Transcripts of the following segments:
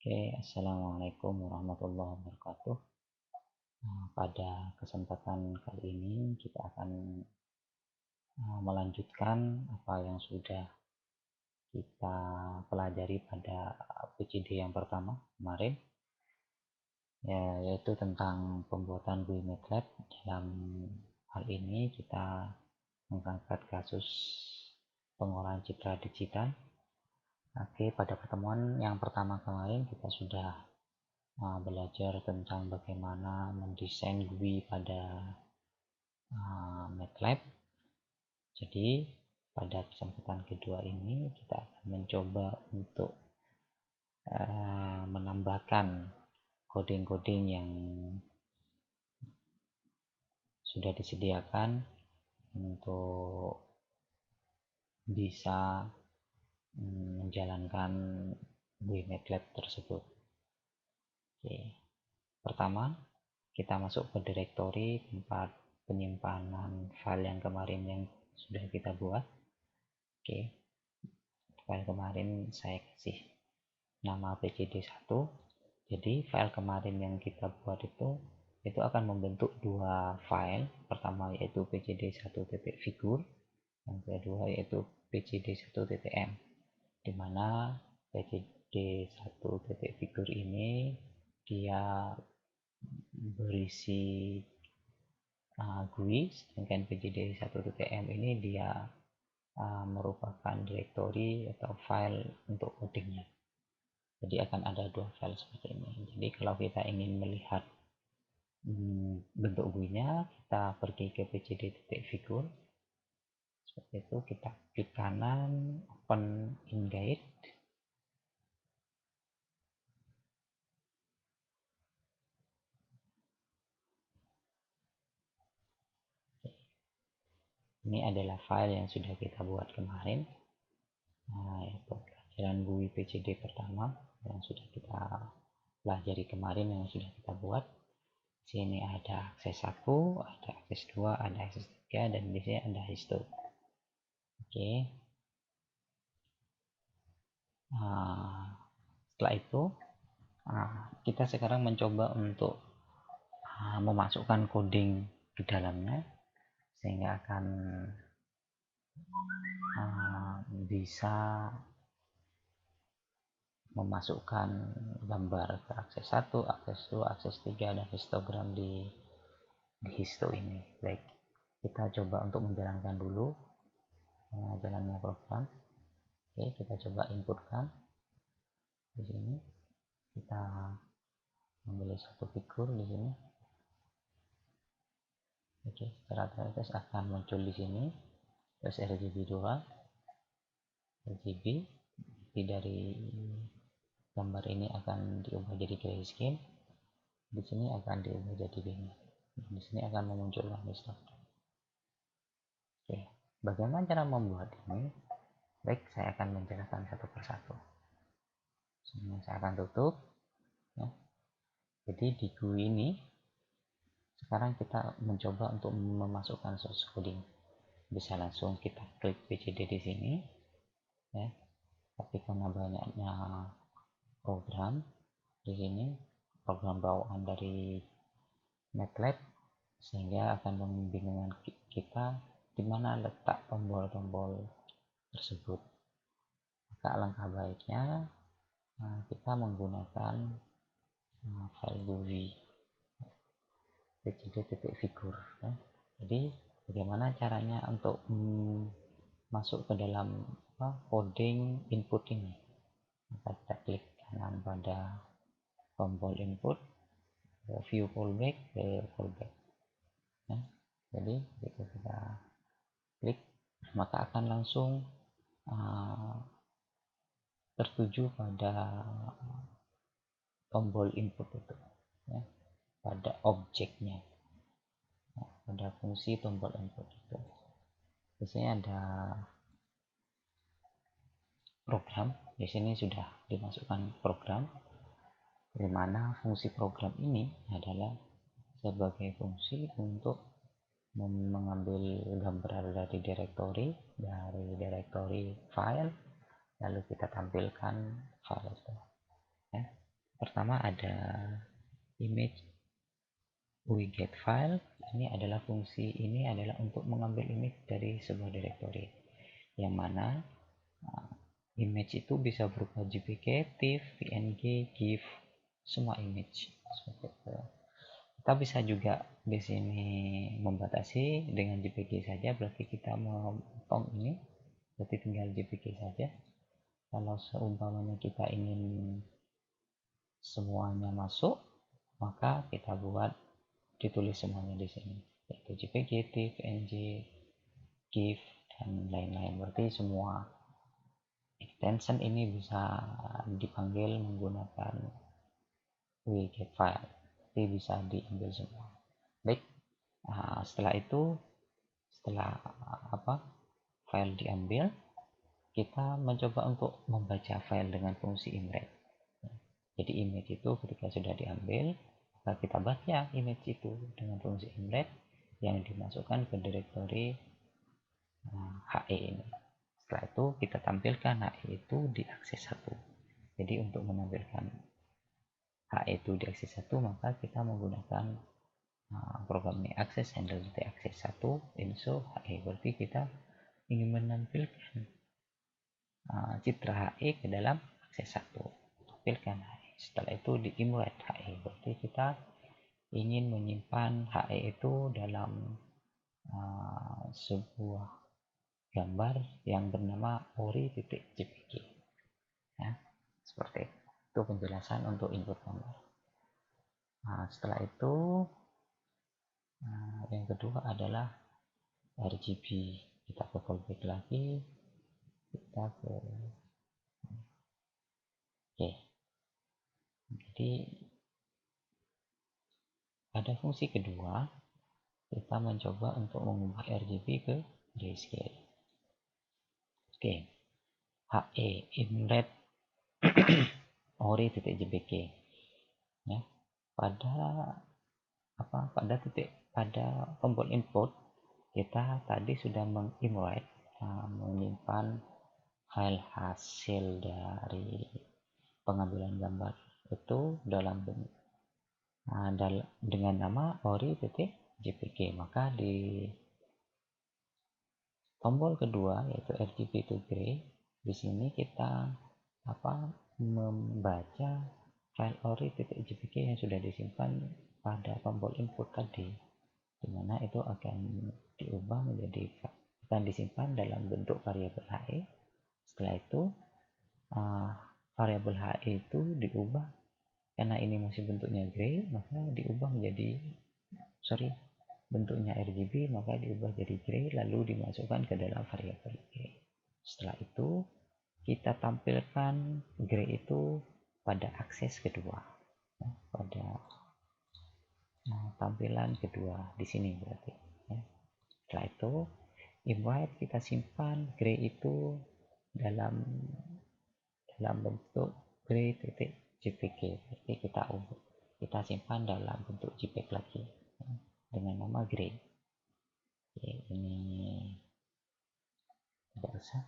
Oke, Assalamualaikum warahmatullahi wabarakatuh. Pada kesempatan kali ini kita akan melanjutkan apa yang sudah kita pelajari pada PCD yang pertama kemarin, yaitu tentang pembuatan GUI MATLAB. Dalam hal ini kita mengangkat kasus pengolahan citra digital. Oke, pada pertemuan yang pertama kemarin kita sudah belajar tentang bagaimana mendesain GUI pada MATLAB. Jadi pada kesempatan kedua ini kita akan mencoba untuk menambahkan coding-coding yang sudah disediakan untuk bisa menjalankan GUI MATLAB tersebut. Oke. Pertama, kita masuk ke direktori tempat penyimpanan file yang kemarin yang sudah kita buat. Oke, file kemarin saya kasih nama PCD1. Jadi file kemarin yang kita buat itu akan membentuk dua file. Pertama yaitu pcd1.figur, yang kedua yaitu pcd1.m, di mana pcd1.figur ini dia berisi GUI, sedangkan pcd1.m ini dia merupakan direktori atau file untuk codingnya. Jadi akan ada dua file seperti ini. Jadi kalau kita ingin melihat bentuk GUI-nya, kita pergi ke pcd.figur. Seperti itu, kita klik kanan, open in guide. Ini adalah file yang sudah kita buat kemarin. Itu pelajaran GUI PCD pertama yang sudah kita pelajari kemarin, yang sudah kita buat. Sini ada akses 1, ada akses 2, ada akses 3, dan di sini ada histo. Oke. Setelah itu kita sekarang mencoba untuk memasukkan coding di dalamnya, sehingga akan bisa memasukkan gambar ke akses 1, akses 2, akses 3, dan histogram di histo ini. Baik, kita coba untuk menjalankan dulu jalannya program. Oke, kita coba inputkan. Di sini kita memilih satu figur di sini. Oke, secara otomatis akan muncul di sini terus RGB 2, RGB dari gambar ini akan diubah jadi grayscale. Di sini akan diubah jadi ini. Di sini akan memunculkan histogram. Oke, bagaimana cara membuat ini? Baik, saya akan menjelaskan satu persatu. Saya akan tutup. Ya. Jadi di GUI ini sekarang kita mencoba untuk memasukkan source coding. Bisa langsung kita klik PCD di sini, ya. Tapi karena banyaknya program di sini, program bawaan dari MATLAB, sehingga akan membingungkan kita di mana letak tombol-tombol tersebut. Maka alangkah baiknya kita menggunakan file GUI pcd.figur. Ya. Jadi bagaimana caranya untuk masuk ke dalam coding input ini? Maka kita klik kanan pada tombol input, view fallback, ke fallback. Ya. Jadi jika kita klik, maka akan langsung tertuju pada tombol input itu, ya, pada objeknya, ya, pada fungsi tombol input itu. Di sini ada program. Di sini sudah dimasukkan program, di mana fungsi program ini adalah sebagai fungsi untuk mengambil gambar dari direktori file, lalu kita tampilkan file itu. Ya. Pertama ada image widget file. Ini adalah fungsi ini adalah untuk mengambil image dari sebuah directory, yang mana image itu bisa berupa JPG, TIFF, PNG, GIF, semua image seperti itu. Kita bisa juga di sini membatasi dengan JPG saja, berarti kita memotong ini, berarti tinggal JPG saja. Kalau seumpamanya kita ingin semuanya masuk, maka kita buat ditulis semuanya di sini, yaitu JPG, TIFF, PNG, GIF, dan lain-lain. Berarti semua extension ini bisa dipanggil menggunakan widget file, jadi bisa diambil semua. Baik, setelah itu, setelah file diambil, kita mencoba untuk membaca file dengan fungsi imread. Jadi image itu ketika sudah diambil, maka kita baca image itu dengan fungsi imread yang dimasukkan ke directory HE ini. Setelah itu kita tampilkan HE itu di akses 1. Jadi untuk menampilkan HE itu di akses 1, maka kita menggunakan program ini akses handle akses 1 insert HE. Berarti kita ingin menampilkan citra HE ke dalam akses 1. Tampilkan HE. Setelah itu di imread HE. Berarti kita ingin menyimpan HE itu dalam sebuah gambar yang bernama ori.jpg. Ya, seperti itu. Itu penjelasan untuk input gambar. Setelah itu yang kedua adalah RGB. Kita ke fallback lagi, kita ke oke. Jadi pada fungsi kedua kita mencoba untuk mengubah RGB ke grayscale. Oke, HE imread ori.jpg. Ya, pada tombol input kita tadi sudah mengimread, menyimpan file hasil dari pengambilan gambar itu dengan nama ori.jpg. Maka di tombol kedua yaitu RGB to gray, di sini kita membaca file ori.jpg yang sudah disimpan pada tombol input tadi, dimana itu akan diubah menjadi akan disimpan dalam bentuk variabel HE. Setelah itu variabel HE itu diubah, karena ini masih bentuknya gray, maka diubah menjadi bentuknya RGB, maka diubah jadi gray lalu dimasukkan ke dalam variabel gray. Setelah itu kita tampilkan gray itu pada akses kedua, pada tampilan kedua di sini berarti. Setelah itu imread kita simpan gray itu dalam bentuk gray.jpg. Berarti kita simpan dalam bentuk JPEG lagi dengan nama gray. Oke, ini tidak usah.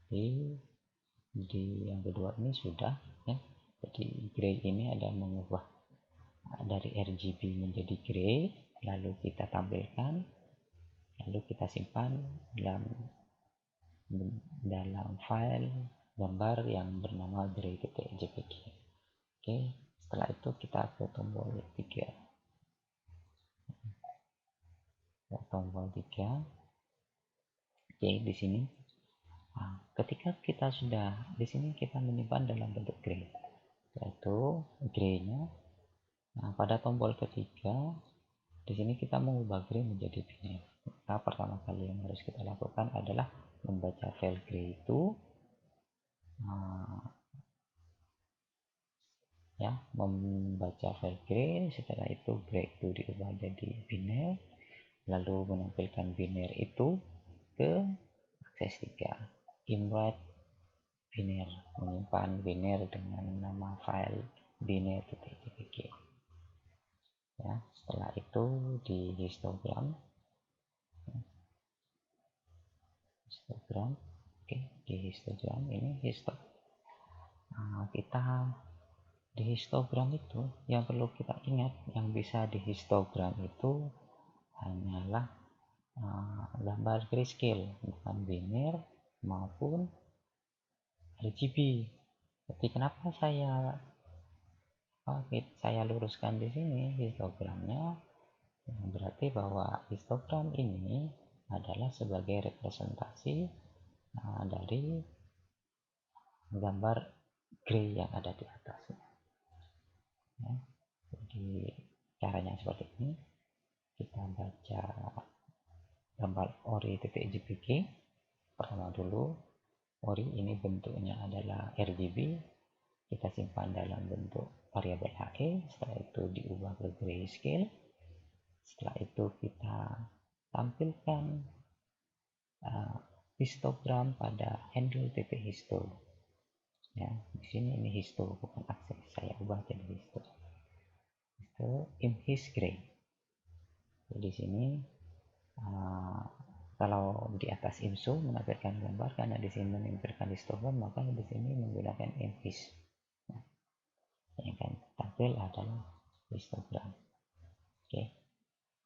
Di yang kedua ini sudah ya. Jadi gray ini ada mengubah dari RGB menjadi gray, lalu kita tampilkan, lalu kita simpan dalam file gambar yang bernama gray.jpg. Oke, setelah itu kita ke tombol 3. Tombol 3. Oke, di sini ketika kita sudah di sini kita menyimpan dalam bentuk gray, yaitu gray-nya. Pada tombol ketiga di sini kita mengubah gray menjadi biner. Maka pertama kali yang harus kita lakukan adalah membaca file gray itu, membaca file gray. Setelah itu gray itu diubah jadi biner, lalu menampilkan biner itu ke akses 3. Imread biner, menyimpan biner dengan nama file biner.jpg. Ya, setelah itu di histogram, oke, di histogram ini kita di histogram itu yang perlu kita ingat, yang bisa di histogram itu hanyalah gambar grayscale, bukan binary maupun RGB. Jadi kenapa saya luruskan di sini histogramnya? Berarti bahwa histogram ini adalah sebagai representasi dari gambar gray yang ada di atasnya. Ya, jadi caranya seperti ini. Kita baca gambar ori.jpg. Pertama dulu, ori ini bentuknya adalah RGB. Kita simpan dalam bentuk variabel HE. Setelah itu diubah ke grayscale. Setelah itu kita tampilkan histogram pada handle.histo. Ya, di sini ini histo bukan akses. Saya ubah jadi histo. Histo imhis gray. Jadi di sini kalau di atas IMSO menampilkan gambar, karena di sini menampilkan histogram, maka di sini menggunakan imhis. Nah, yang akan tampil adalah histogram. Oke,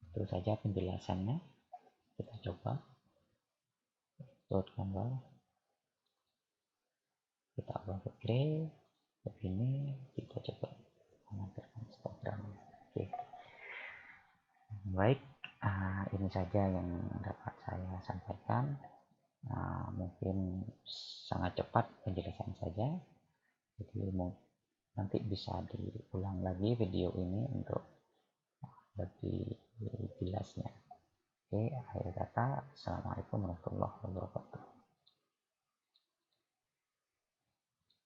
itu saja penjelasannya. Kita coba upload gambar, kita ubah ke gray begini, kita coba menampilkan histogram. Oke, baik, ini saja yang dapat saya sampaikan. Mungkin sangat cepat penjelasan saja, jadi nanti bisa diulang lagi video ini untuk lebih jelasnya. Oke, akhir kata, assalamualaikum warahmatullahi wabarakatuh.